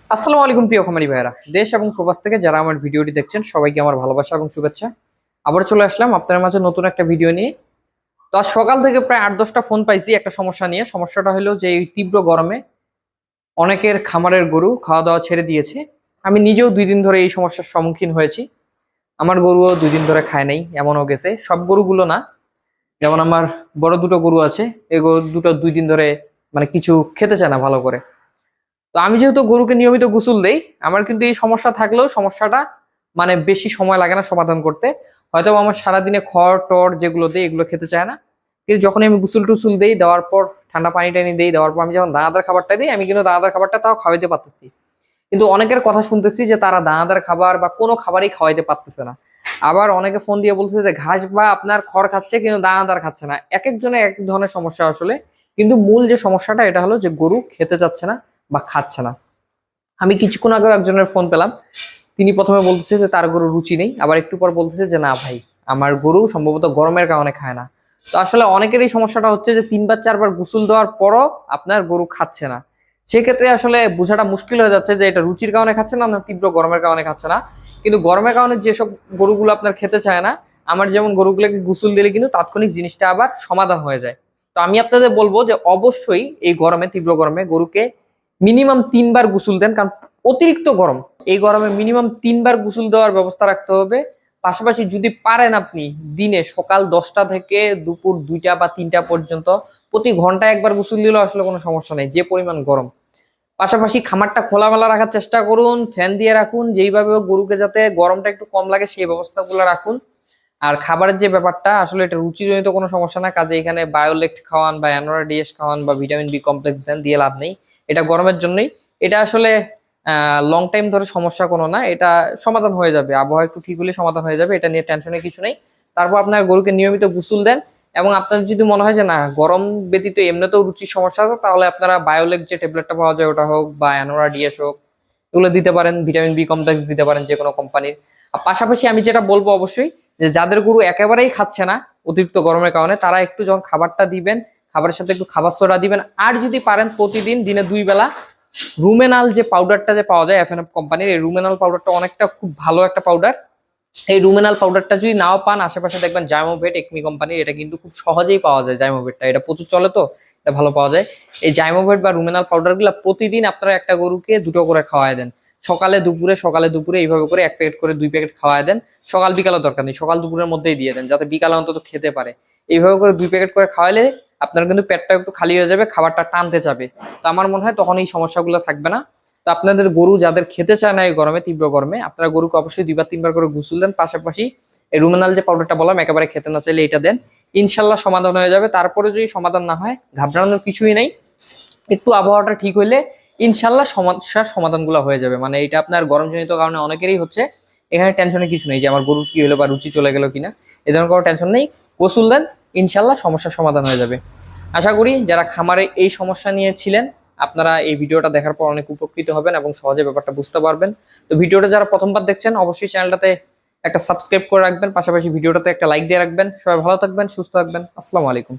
আসসালামু আলাইকুম প্রিয় খামারি ভাইরা, দেশ এবং প্রবাস থেকে যারা আমার ভিডিওটি দেখছেন সবাইকে আমার ভালোবাসা এবং শুভেচ্ছা। আবার চলে আসলাম আপনার মাঝে নতুন একটা ভিডিও নিয়ে। তো আজ সকাল থেকে প্রায় 8-10টা ফোন পাইছি একটা সমস্যা নিয়ে। সমস্যাটা হলো যে এই তীব্র গরমে অনেকের খামারের গরু খাওয়া দাওয়া ছেড়ে দিয়েছে। আমি নিজেও 2 দিন ধরে এই সমস্যার সম্মুখীন হয়েছি। আমার গরুও 2 দিন ধরে খায় নাই, এমনও গেছে। সব গরুগুলো না, যেমন আমার বড় দুটো গরু আছে, এই গরু দুটো 2 দিন ধরে মানে কিছু খেতে চায় না ভালো করে। তো আমি যেহেতু গরুকে নিয়মিত গোসল দেই, আমার কিন্তু এই সমস্যা থাকলেও সমস্যাটা মানে বেশি সময় লাগে না সমাধান করতে। হয়তো আমার সারাদিনে খড় টড় যেগুলো দেই এগুলো খেতে চায় না, কিন্তু যখনই আমি গোসল টুসুল দেই, দেওয়ার পর ঠান্ডা পানি টানি দেই, দেওয়ার পর আমি যখন দানাদার খাবারটা দিই, আমি কিন্তু দানাদার খাবারটা তাও খাওয়াইতে পারতেছি। কিন্তু অনেকের কথা শুনতেছি যে তারা দানাদার খাবার বা কোনো খাবারই খাওয়াইতে পারতেছে না। আবার অনেকে ফোন দিয়ে বলতেছে যে ঘাস বা আপনার খড় খাচ্ছে কিন্তু দানাদার খাচ্ছে না। এক একজনের এক এক ধরনের সমস্যা আসলে, কিন্তু মূল যে সমস্যাটা এটা হলো যে গরু খেতে চাচ্ছে না বা খাচ্ছে না। আমি কিছুক্ষণ আগেও একজনের ফোন পেলাম, তিনি প্রথমে বলতেছে যে তার গরু রুচি নেই, আবার একটু পর বলতেছে যে না ভাই, আমার গরু সম্ভবত গরমের কারণে খায় না। তো আসলে অনেকের এই সমস্যাটা হচ্ছে যে 3 বার 4 বার গোসল দেওয়ার পরও আপনার গরু খাচ্ছে না। সেক্ষেত্রে আসলে বোঝাটা মুশকিল হয়ে যাচ্ছে যে এটা রুচির কারণে খাচ্ছে না না তীব্র গরমের কারণে খাচ্ছে না। কিন্তু গরমের কারণে যেসব গরুগুলো আপনার খেতে চায় না, আমার যেমন গরুগুলোকে গোসল দিলে কিন্তু তাৎক্ষণিক জিনিসটা আবার সমাধান হয়ে যায়। তো আমি আপনাদের বলবো যে অবশ্যই এই গরমে, তীব্র গরমে গরুকে মিনিমাম 3 বার গোসল দেন, কারণ অতিরিক্ত গরম। এই গরমে মিনিমাম 3 বার গোসল দেওয়ার ব্যবস্থা রাখতে হবে। পাশাপাশি যদি পারেন আপনি দিনে সকাল 10টা থেকে দুপুর 2টা বা 3টা পর্যন্ত প্রতি ঘন্টায় একবার গোসল দিলেও আসলে কোনো সমস্যা নেই, যে পরিমাণ গরম। পাশাপাশি খামারটা খোলামেলা রাখার চেষ্টা করুন, ফ্যান দিয়ে রাখুন, যেইভাবে হোক গরুকে যাতে গরমটা একটু কম লাগে সেই ব্যবস্থাগুলো রাখুন। আর খাবারের যে ব্যাপারটা আসলে এটা রুচিজনিত কোনো সমস্যা না, কাজে এখানে বায়োলেক্ট খাওয়ান বা অ্যানোরা ডিএস খাওয়ান বা ভিটামিন বি কমপ্লেক্স দেন, দিয়ে লাভ নেই। এটা গরমের জন্যই। এটা আসলে লং টাইম ধরে সমস্যা কোনো না, এটা সমাধান হয়ে যাবে, আবহাওয়া একটু ঠিক হলে সমাধান হয়ে যাবে, এটা নিয়ে টেনশনের কিছু নেই। তারপর আপনার গরুকে নিয়মিত গোসল দেন। এবং আপনার যদি মনে হয় যে না গরম ব্যতীত এমনিতেও রুচির সমস্যা আছে, তাহলে আপনারা বায়োলেক যে ট্যাবলেটটা পাওয়া যায় ওটা হোক বা অ্যানোরা ডিএস হোক, এগুলো দিতে পারেন। ভিটামিন বি কমপ্লেক্স দিতে পারেন যে কোনো কোম্পানির। আর পাশাপাশি আমি যেটা বলবো অবশ্যই, যে যাদের গরু একেবারেই খাচ্ছে না অতিরিক্ত গরমের কারণে, তারা একটু যখন খাবারটা দিবেন, খাবারের সাথে একটু খাবার সোডা দিবেন। আর যদি পারেন প্রতিদিন দিনে 2 বেলা রুমেনাল যে পাউডারটা যে পাওয়া যায় এফএনএফ কোম্পানির, এই রুমেনাল পাউডারটা অনেকটা খুব ভালো একটা পাউডার। এই রুমেনাল পাউডারটা যদি নাও পান, আশেপাশে দেখবেন জাইমোভেট একমি কোম্পানির, এটা কিন্তু খুব সহজেই পাওয়া যায়। জাইমোভেটটা এটা প্রচুর চলে, তো এটা ভালো পাওয়া যায়। এই জাইমোভেট বা রুমেনাল পাউডার গুলা প্রতিদিন আপনারা একটা গরুকে 2টো করে খাওয়ায় দেন। সকালে দুপুরে, সকালে দুপুরে এইভাবে করে 1 প্যাকেট করে 2 প্যাকেট খাওয়ায় দেন। সকাল বিকালের দরকার নেই, সকাল দুপুরের মধ্যেই দিয়ে দেন, যাতে বিকালে অন্তত খেতে পারে। এইভাবে করে 2 প্যাকেট করে খাওয়াইলে আপনার কিন্তু পেটটা একটু খালি হয়ে যাবে, খাবারটা টানতে যাবে। তো আমার মনে হয় তখন এই সমস্যাগুলো থাকবে না। তো আপনাদের গরু যাদের খেতে চায় না এই গরমে, তীব্র গরমে, আপনারা গরুকে অবশ্যই 2 বার 3 বার করে গোসল দেন। পাশাপাশি এই রুমেনাল যে পাউডারটা বললাম, একেবারে খেতে না চাইলে এটা দেন। ইনশাল্লাহ সমাধান হয়ে যাবে। তারপরে যদি সমাধান না হয়, ঘাবড়ানোর কিছুই নাই। একটু আবহাওয়াটা ঠিক হইলে ইনশাল্লাহ সমস্যার সমাধানগুলো হয়ে যাবে। মানে এটা আপনার গরমজনিত কারণে অনেকেরই হচ্ছে, এখানে টেনশনের কিছু নেই যে আমার গরুর কি হলো বা রুচি চলে গেল কিনা, এ ধরনের কোনো টেনশন নেই। গোসল দেন, ইনশাল্লাহ সমস্যার সমাধান হয়ে যাবে। আশা করি যারা খামারে এই সমস্যা নিয়ে ছিলেন, আপনারা এই ভিডিওটা দেখার পর অনেক উপকৃত হবেন এবং সহজে ব্যাপারটা বুঝতে পারবেন। তো ভিডিওটা যারা প্রথমবার দেখছেন অবশ্যই চ্যানেলটাতে একটা সাবস্ক্রাইব করে রাখবেন, পাশাপাশি ভিডিওটাতে একটা লাইক দিয়ে রাখবেন। সবাই ভালো থাকবেন, সুস্থ থাকবেন। আসসালামু আলাইকুম।